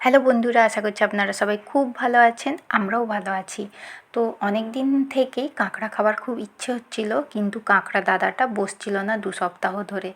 Hello বন্ধুরা, আশা করছি আপনারা সবাই খুব ভালো আছেন। আমরাও ভালো আছি। তো অনেক দিন থেকেই কাঁকড়া খাবার খুব ইচ্ছে হচ্ছিল, কিন্তু কাঁকড়া দাদাটা বসছিল না 2 সপ্তাহ ধরে।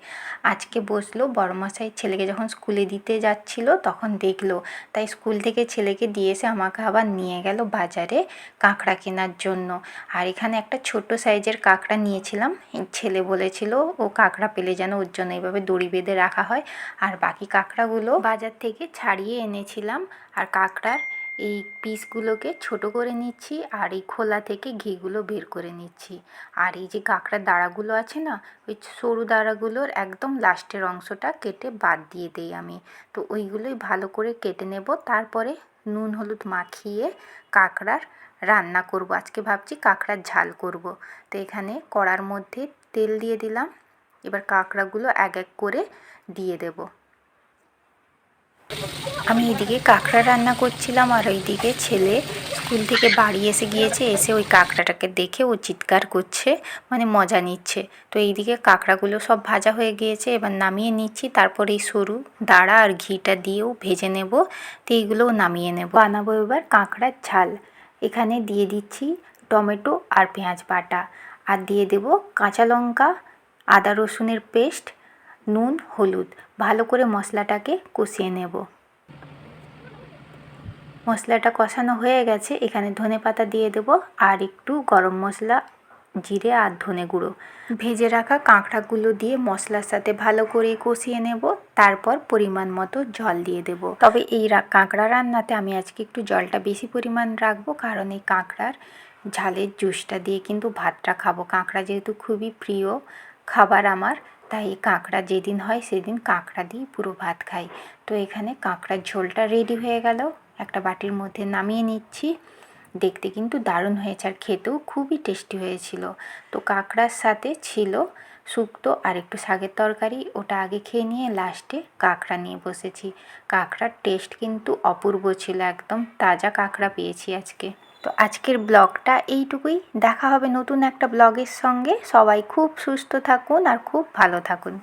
আজকে বসলো। বড়মশাই ছেলেকে যখন স্কুলে দিতে যাচ্ছিল তখন দেখলো, তাই স্কুল থেকে ছেলেকে দিয়ে এসে আমাকে আবার নিয়ে গেল বাজারে কাঁকড়া কেনার জন্য। আর এখানে একটা ছোট সাইজের কাঁকড়া নিয়েছিলাম। ছেলে বলেছিল ও কাঁকড়া পেলে যেন ওর জন্য এইভাবে দড়ি বেঁধে রাখা হয়। আর বাকি কাঁকড়াগুলো বাজার থেকে ছাড়িয়ে এনেছিলাম। আর কাঁকড়ার এই পিসগুলোকে ছোট করে নিচ্ছি, আর এই খোলা থেকে ঘিগুলো বের করে নিচ্ছি। আর এই যে কাঁকড়ার দাঁড়াগুলো আছে না, ওই সরু দাঁড়াগুলোর একদম লাস্টের অংশটা কেটে বাদ দিয়ে দিই আমি। তো ওইগুলোই ভালো করে কেটে নেব। তারপরে নুন হলুদ মাখিয়ে কাঁকড়ার রান্না করব। আজকে ভাবছি কাঁকড়ার ঝাল করব। তো এখানে কড়ার মধ্যে তেল দিয়ে দিলাম। এবার কাঁকড়াগুলো এক এক করে দিয়ে দেব। আমি এদিকে কাঁকড়া রান্না করছিলাম, আর ওইদিকে ছেলে স্কুল থেকে বাড়ি এসে গিয়েছে। এসে ওই কাঁকড়াটাকে দেখে ও চিৎকার করছে, মানে মজা নিচ্ছে। তো এইদিকে কাঁকড়াগুলো সব ভাজা হয়ে গিয়েছে, এবার নামিয়ে নিচ্ছি। তারপর এই সরু দাঁড়া আর ঘিটা দিয়েও ভেজে নেব। তো এইগুলোও নামিয়ে নেব। বানাবো এবার কাঁকড়ার ঝাল। এখানে দিয়ে দিচ্ছি টমেটো আর পেঁয়াজ বাটা, আর দিয়ে দেব কাঁচা লঙ্কা, আদা রসুনের পেস্ট, নুন হলুদ। ভালো করে মশলাটাকে কষিয়ে নেব। মশলাটা কষানো হয়ে গেছে। এখানে ধনেপাতা দিয়ে দেব, আর একটু গরম মশলা, জিরে আর ধনে গুঁড়ো। ভেজে রাখা কাঁকড়াগুলো দিয়ে মশলার সাথে ভালো করে কষিয়ে নেব। তারপর পরিমাণ মতো জল দিয়ে দেব। তবে এই কাঁকড়া রান্নাতে আমি আজকে একটু জলটা বেশি পরিমাণ রাখবো, কারণ এই কাঁকড়ার ঝালের জুসটা দিয়ে কিন্তু ভাতটা খাবো। কাঁকড়া যেহেতু খুবই প্রিয় খাবার আমার, তাই কাঁকড়া যেদিন হয় সেদিন কাঁকড়া দিয়ে পুরো ভাত খাই। তো এখানে কাঁকড়ার ঝোলটা রেডি হয়ে গেল। একটা বাটির মধ্যে নামিয়ে নিচ্ছি। দেখতে কিন্তু দারুণ হয়েছে, আর খেতেও খুবই টেস্টি হয়েছিল। তো কাঁকড়ার সাথে ছিল শুক্তো আর একটু শাকের তরকারি। ওটা আগে খেয়ে নিয়ে লাস্টে কাঁকড়া নিয়ে বসেছি। কাঁকড়ার টেস্ট কিন্তু অপূর্ব ছিল, একদম তাজা কাঁকড়া পেয়েছি আজকে। তো আজকের ব্লগটা এইটুকুই। দেখা হবে নতুন একটা ব্লগের সঙ্গে। সবাই খুব সুস্থ থাকুন আর খুব ভালো থাকুন।